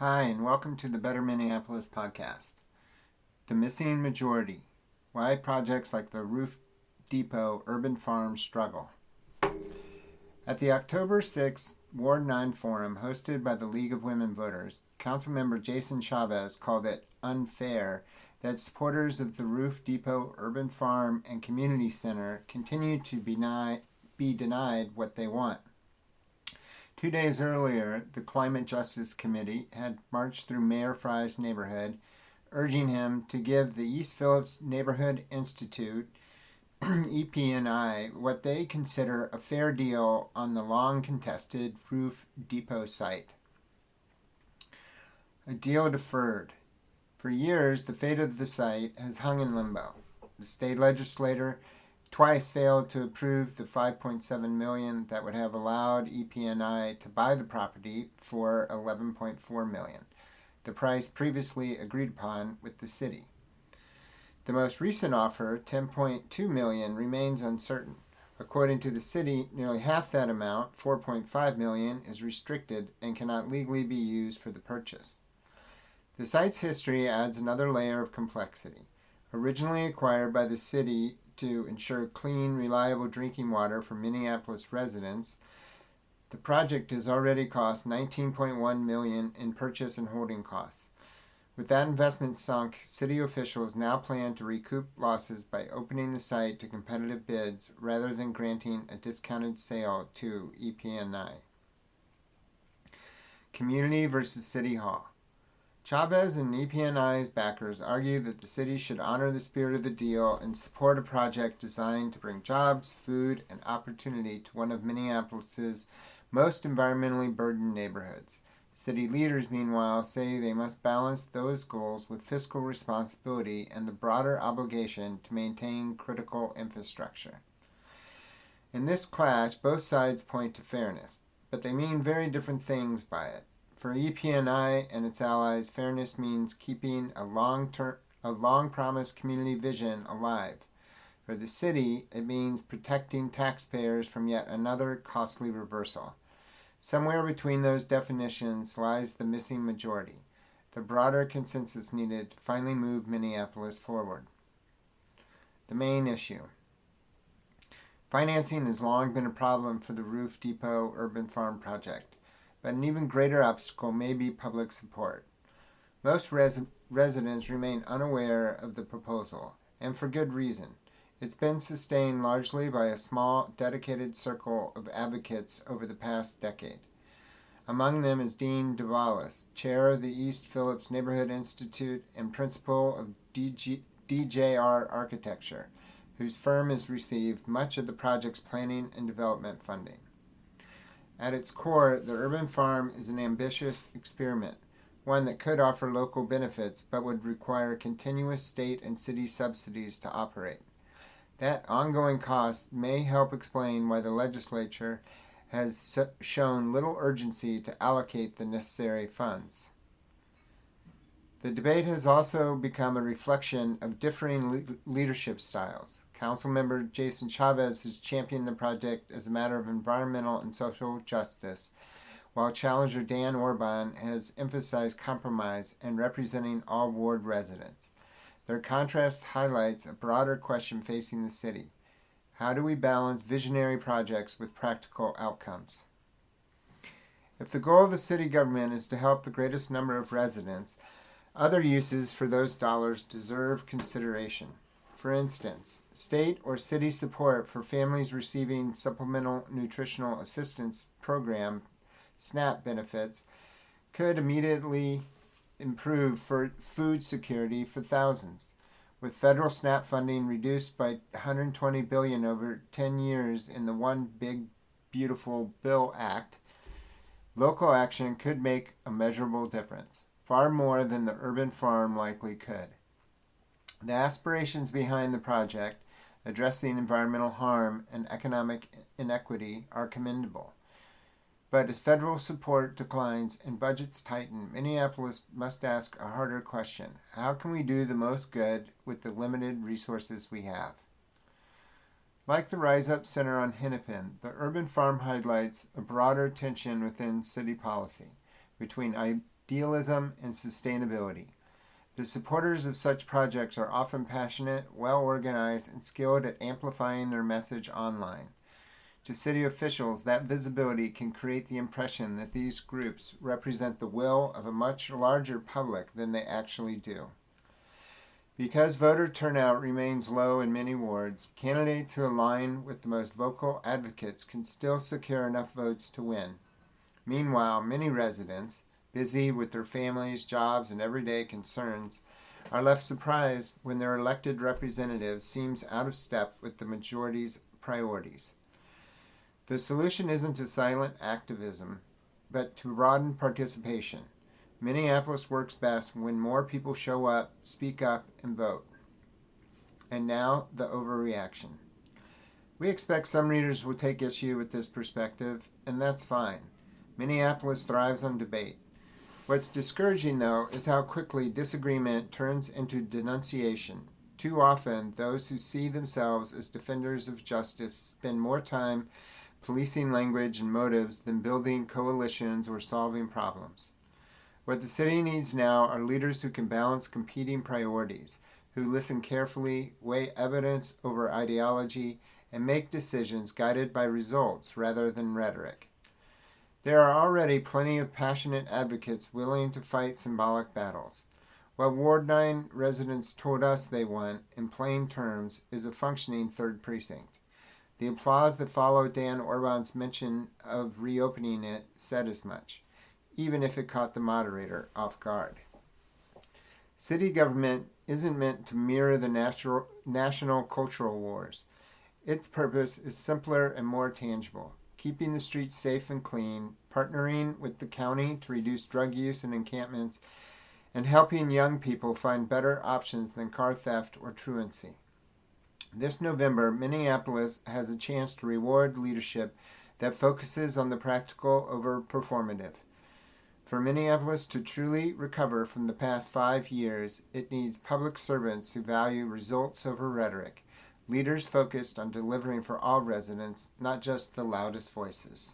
Hi, and welcome to the Better Minneapolis podcast. The Missing Majority: Why Projects Like the Roof Depot Urban Farm Struggle. At the October 6th Ward 9 Forum hosted by the League of Women Voters, Councilmember Jason Chavez called it unfair that supporters of the Roof Depot Urban Farm and Community Center continue to be denied what they want. 2 days earlier, the Climate Justice Committee had marched through Mayor Frey's neighborhood, urging him to give the East Phillips Neighborhood Institute, EPNI, what they consider a fair deal on the long-contested Roof Depot site. A deal deferred. For years, the fate of the site has hung in limbo. The state legislature twice failed to approve the $5.7 million that would have allowed EPNI to buy the property for $11.4 million, the price previously agreed upon with the city. The most recent offer, $10.2 million, remains uncertain. According to the city, nearly half that amount, $4.5 million, is restricted and cannot legally be used for the purchase. The site's history adds another layer of complexity. Originally acquired by the city to ensure clean, reliable drinking water for Minneapolis residents, the project has already cost $19.1 million in purchase and holding costs. With that investment sunk, city officials now plan to recoup losses by opening the site to competitive bids rather than granting a discounted sale to EPNI. Community versus City Hall. Chavez and EPNI's backers argue that the city should honor the spirit of the deal and support a project designed to bring jobs, food, and opportunity to one of Minneapolis's most environmentally burdened neighborhoods. City leaders, meanwhile, say they must balance those goals with fiscal responsibility and the broader obligation to maintain critical infrastructure. In this clash, both sides point to fairness, but they mean very different things by it. For EPNI and its allies, fairness means keeping a long-promised community vision alive. For the city, it means protecting taxpayers from yet another costly reversal. Somewhere between those definitions lies the missing majority, the broader consensus needed to finally move Minneapolis forward. The main issue. Financing has long been a problem for the Roof Depot Urban Farm project, but an even greater obstacle may be public support. Most residents remain unaware of the proposal, and for good reason. It's been sustained largely by a small, dedicated circle of advocates over the past decade. Among them is Dean DeValis, chair of the East Phillips Neighborhood Institute and principal of DJR Architecture, whose firm has received much of the project's planning and development funding. At its core, the urban farm is an ambitious experiment, one that could offer local benefits but would require continuous state and city subsidies to operate. That ongoing cost may help explain why the legislature has shown little urgency to allocate the necessary funds. The debate has also become a reflection of differing leadership styles. Councilmember Jason Chavez has championed the project as a matter of environmental and social justice, while challenger Dan Orban has emphasized compromise and representing all ward residents. Their contrast highlights a broader question facing the city. How do we balance visionary projects with practical outcomes? If the goal of the city government is to help the greatest number of residents, other uses for those dollars deserve consideration. For instance, state or city support for families receiving Supplemental Nutritional Assistance Program SNAP benefits could immediately improve food security for thousands. With federal SNAP funding reduced by $120 billion over 10 years in the One Big Beautiful Bill Act, local action could make a measurable difference, far more than the urban farm likely could. The aspirations behind the project, addressing environmental harm and economic inequity, are commendable. But as federal support declines and budgets tighten, Minneapolis must ask a harder question. How can we do the most good with the limited resources we have? Like the Rise Up Center on Hennepin, the urban farm highlights a broader tension within city policy between dealism, and sustainability. The supporters of such projects are often passionate, well-organized, and skilled at amplifying their message online. To city officials, that visibility can create the impression that these groups represent the will of a much larger public than they actually do. Because voter turnout remains low in many wards, candidates who align with the most vocal advocates can still secure enough votes to win. Meanwhile, many residents, busy with their families, jobs, and everyday concerns, are left surprised when their elected representative seems out of step with the majority's priorities. The solution isn't to silent activism, but to broaden participation. Minneapolis works best when more people show up, speak up, and vote. And now, the overreaction. We expect some readers will take issue with this perspective, and that's fine. Minneapolis thrives on debate. What's discouraging, though, is how quickly disagreement turns into denunciation. Too often, those who see themselves as defenders of justice spend more time policing language and motives than building coalitions or solving problems. What the city needs now are leaders who can balance competing priorities, who listen carefully, weigh evidence over ideology, and make decisions guided by results rather than rhetoric. There are already plenty of passionate advocates willing to fight symbolic battles. What Ward 9 residents told us they want, in plain terms, is a functioning third precinct. The applause that followed Dan Orban's mention of reopening it said as much, even if it caught the moderator off guard. City government isn't meant to mirror the national cultural wars. Its purpose is simpler and more tangible, keeping the streets safe and clean, partnering with the county to reduce drug use and encampments, and helping young people find better options than car theft or truancy. This November, Minneapolis has a chance to reward leadership that focuses on the practical over performative. For Minneapolis to truly recover from the past 5 years, it needs public servants who value results over rhetoric, leaders focused on delivering for all residents, not just the loudest voices.